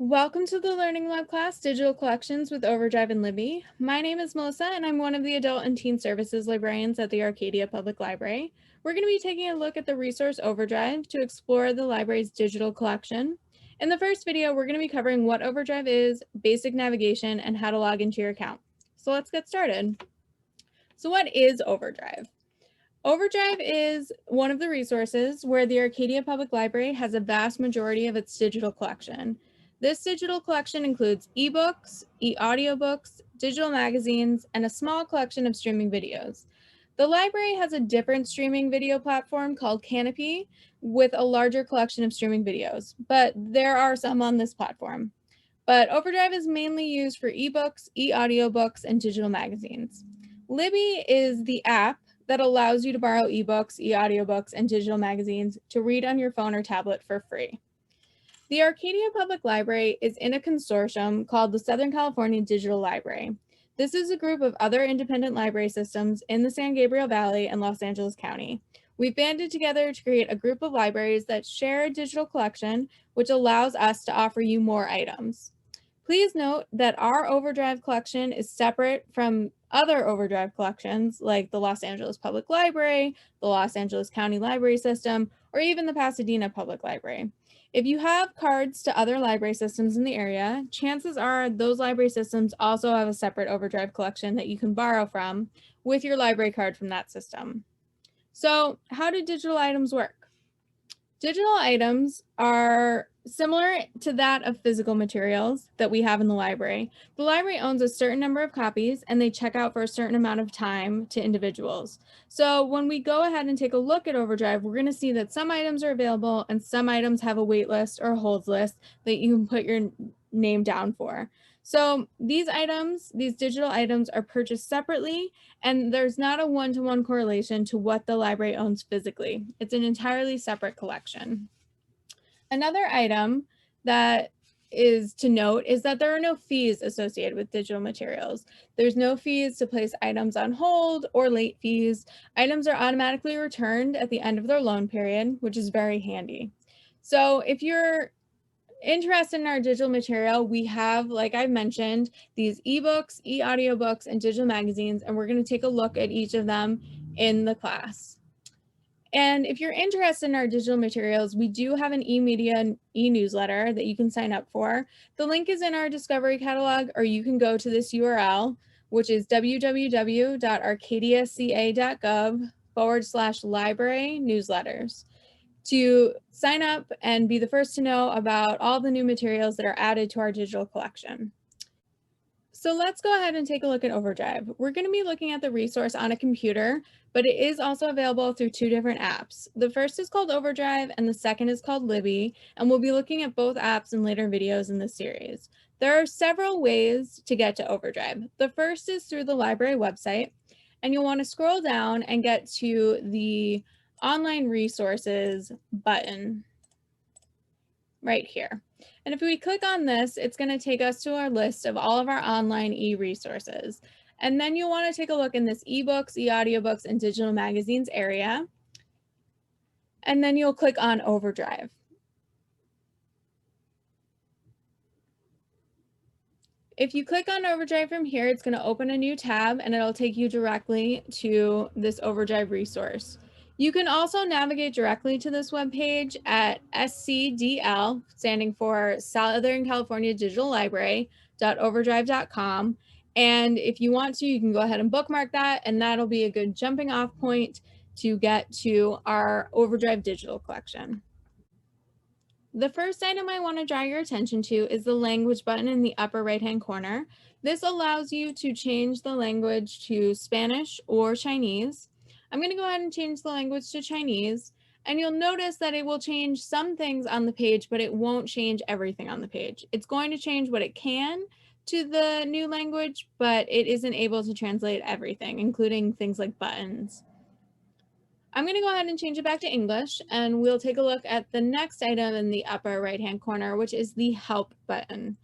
Welcome to the Learning Lab class, Digital Collections with Overdrive and Libby. My name is Melissa, and I'm one of the Adult and Teen Services librarians at the Arcadia Public Library. We're going to be taking a look at the resource Overdrive to explore the library's digital collection. In the first video, we're going to be covering what Overdrive is, basic navigation, and how to log into your account. So let's get started. So what is Overdrive? Overdrive is one of the resources where the Arcadia Public Library has a vast majority of its digital collection. This digital collection includes eBooks, eAudiobooks, digital magazines, and a small collection of streaming videos. The library has a different streaming video platform called Canopy with a larger collection of streaming videos, but there are some on this platform. But Overdrive is mainly used for eBooks, eAudiobooks, and digital magazines. Libby is the app that allows you to borrow eBooks, eAudiobooks, and digital magazines to read on your phone or tablet for free. The Arcadia Public Library is in a consortium called the Southern California Digital Library. This is a group of other independent library systems in the San Gabriel Valley and Los Angeles County. We've banded together to create a group of libraries that share a digital collection, which allows us to offer you more items. Please note that our Overdrive collection is separate from other Overdrive collections like the Los Angeles Public Library, the Los Angeles County Library System, or even the Pasadena Public Library. If you have cards to other library systems in the area, chances are those library systems also have a separate Overdrive collection that you can borrow from with your library card from that system. So, how do digital items work? Digital items are similar to that of physical materials that we have in the library. The library owns a certain number of copies and they check out for a certain amount of time to individuals. So when we go ahead and take a look at Overdrive, we're going to see that some items are available and some items have a wait list or a holds list that you can put your name down for. So these items, these digital items are purchased separately, and there's not a one-to-one correlation to what the library owns physically. It's an entirely separate collection. Another item that is to note is that there are no fees associated with digital materials. There's no fees to place items on hold or late fees. Items are automatically returned at the end of their loan period, which is very handy. So if you're interested in our digital material, we have, like I mentioned, these ebooks, e-audiobooks, and digital magazines, and we're going to take a look at each of them in the class. And if you're interested in our digital materials, we do have an e-media e-newsletter that you can sign up for. The link is in our Discovery catalog, or you can go to this URL, which is www.arcadiaca.gov/library newsletters to sign up and be the first to know about all the new materials that are added to our digital collection. So let's go ahead and take a look at Overdrive. We're going to be looking at the resource on a computer, but it is also available through two different apps. The first is called Overdrive and the second is called Libby, and we'll be looking at both apps in later videos in this series. There are several ways to get to Overdrive. The first is through the library website, and you'll want to scroll down and get to the online resources button right here. And if we click on this, it's going to take us to our list of all of our online e-resources. And then you'll want to take a look in this eBooks, eAudiobooks, and digital magazines area. And then you'll click on Overdrive. If you click on Overdrive from here, it's going to open a new tab and it'll take you directly to this Overdrive resource. You can also navigate directly to this webpage at SCDL, standing for Southern California Digital Library.overdrive.com. And if you want to, you can go ahead and bookmark that, and that'll be a good jumping off point to get to our Overdrive digital collection. The first item I want to draw your attention to is the language button in the upper right-hand corner. This allows you to change the language to Spanish or Chinese. I'm going to go ahead and change the language to Chinese, and you'll notice that it will change some things on the page, but it won't change everything on the page. It's going to change what it can to the new language, but it isn't able to translate everything, including things like buttons. I'm going to go ahead and change it back to English, and we'll take a look at the next item in the upper right-hand corner, which is the Help button.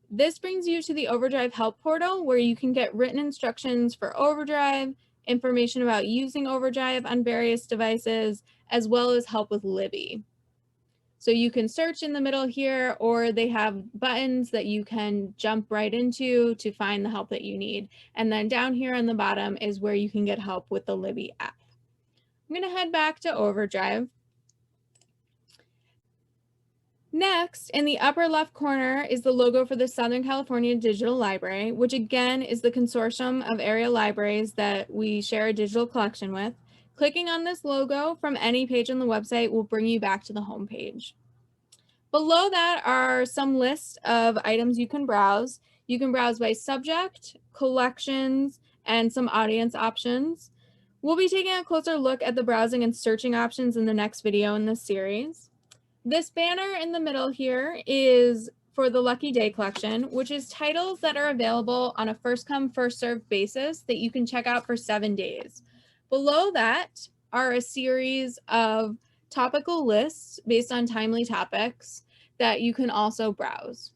This brings you to the Overdrive Help portal, where you can get written instructions for Overdrive, information about using Overdrive on various devices, as well as help with Libby. So you can search in the middle here, or they have buttons that you can jump right into to find the help that you need. And then down here on the bottom is where you can get help with the Libby app. I'm going to head back to Overdrive. Next, in the upper left corner is the logo for the Southern California Digital Library, which again is the consortium of area libraries that we share a digital collection with. Clicking on this logo from any page on the website will bring you back to the home page. Below that are some lists of items you can browse. You can browse by subject, collections, and some audience options. We'll be taking a closer look at the browsing and searching options in the next video in this series. This banner in the middle here is for the Lucky Day collection, which is titles that are available on a first come, first served basis that you can check out for 7 days. Below that are a series of topical lists based on timely topics that you can also browse.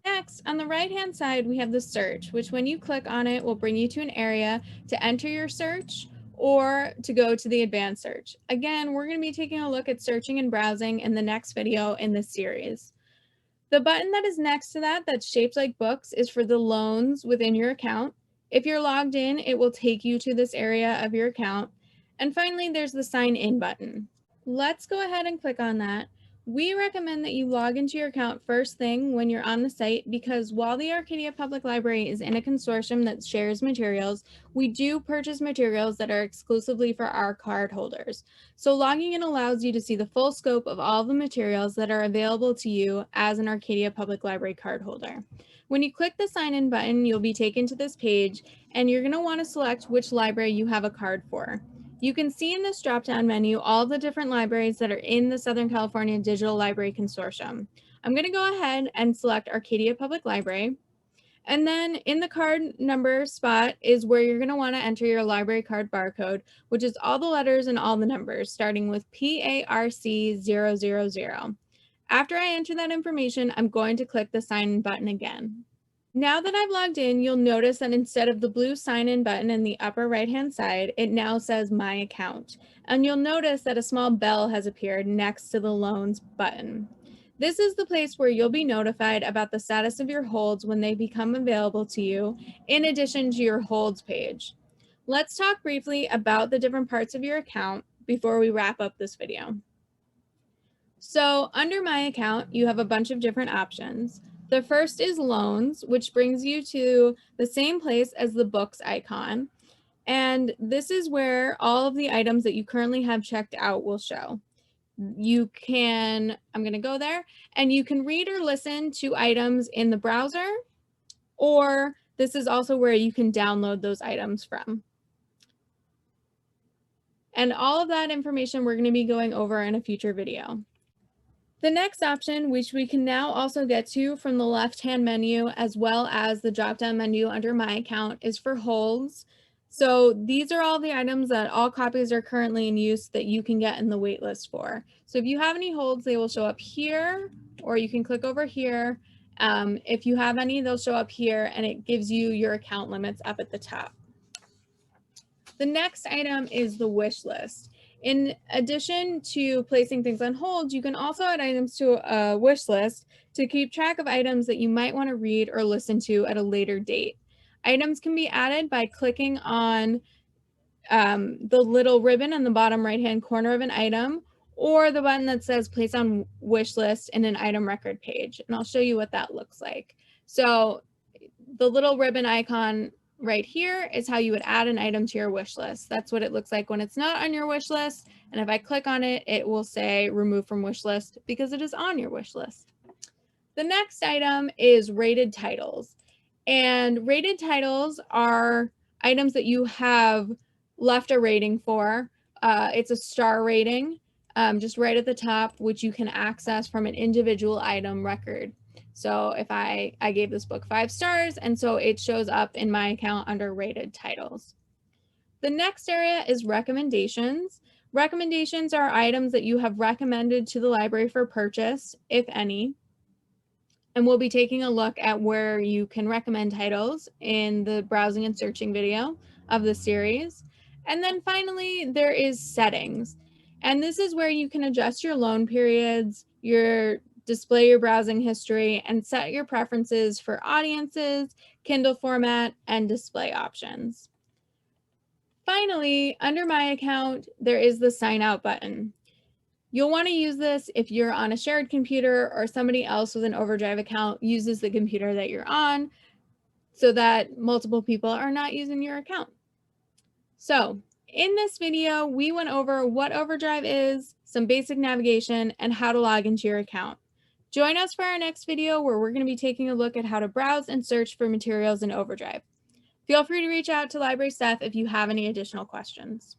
Next, on the right-hand side, we have the search, which when you click on it will bring you to an area to enter your search or to go to the advanced search. Again, we're going to be taking a look at searching and browsing in the next video in this series. The button that is next to that that's shaped like books is for the loans within your account. If you're logged in, it will take you to this area of your account. And finally, there's the sign in button. Let's go ahead and click on that. We recommend that you log into your account first thing when you're on the site because while the Arcadia Public Library is in a consortium that shares materials, we do purchase materials that are exclusively for our card holders. So logging in allows you to see the full scope of all the materials that are available to you as an Arcadia Public Library card holder. When you click the sign in button, you'll be taken to this page and you're going to want to select which library you have a card for. You can see in this drop-down menu all the different libraries that are in the Southern California Digital Library Consortium. I'm going to go ahead and select Arcadia Public Library. And then in the card number spot is where you're going to want to enter your library card barcode, which is all the letters and all the numbers, starting with PARC000. After I enter that information, I'm going to click the sign in button again. Now that I've logged in, you'll notice that instead of the blue sign in button in the upper right hand side, it now says My Account. And you'll notice that a small bell has appeared next to the Loans button. This is the place where you'll be notified about the status of your holds when they become available to you, in addition to your holds page. Let's talk briefly about the different parts of your account before we wrap up this video. So under My Account, you have a bunch of different options. The first is Loans, which brings you to the same place as the Books icon. And this is where all of the items that you currently have checked out will show. I'm going to go there, and you can read or listen to items in the browser, or this is also where you can download those items from. And all of that information we're going to be going over in a future video. The next option, which we can now also get to from the left-hand menu, as well as the drop-down menu under My Account, is for holds. So these are all the items that all copies are currently in use that you can get in the waitlist for. So if you have any holds, they will show up here, or you can click over here. If you have any, they'll show up here, and it gives you your account limits up at the top. The next item is the wish list. In addition to placing things on hold, you can also add items to a wish list to keep track of items that you might want to read or listen to at a later date. Items can be added by clicking on the little ribbon in the bottom right-hand corner of an item, or the button that says place on wish list in an item record page. And I'll show you what that looks like. So the little ribbon icon right here is how you would add an item to your wish list. That's what it looks like when it's not on your wish list. And if I click on it, it will say remove from wish list because it is on your wish list. The next item is rated titles. And rated titles are items that you have left a rating for. It's a star rating, just right at the top, which you can access from an individual item record. So if I gave this book 5 stars, and so it shows up in my account under rated titles. The next area is recommendations. Recommendations are items that you have recommended to the library for purchase, if any. And we'll be taking a look at where you can recommend titles in the browsing and searching video of the series. And then finally, there is settings. And this is where you can adjust your loan periods, display your browsing history, and set your preferences for audiences, Kindle format, and display options. Finally, under My Account, there is the Sign Out button. You'll want to use this if you're on a shared computer or somebody else with an Overdrive account uses the computer that you're on so that multiple people are not using your account. So in this video, we went over what Overdrive is, some basic navigation, and how to log into your account. Join us for our next video where we're going to be taking a look at how to browse and search for materials in Overdrive. Feel free to reach out to library staff if you have any additional questions.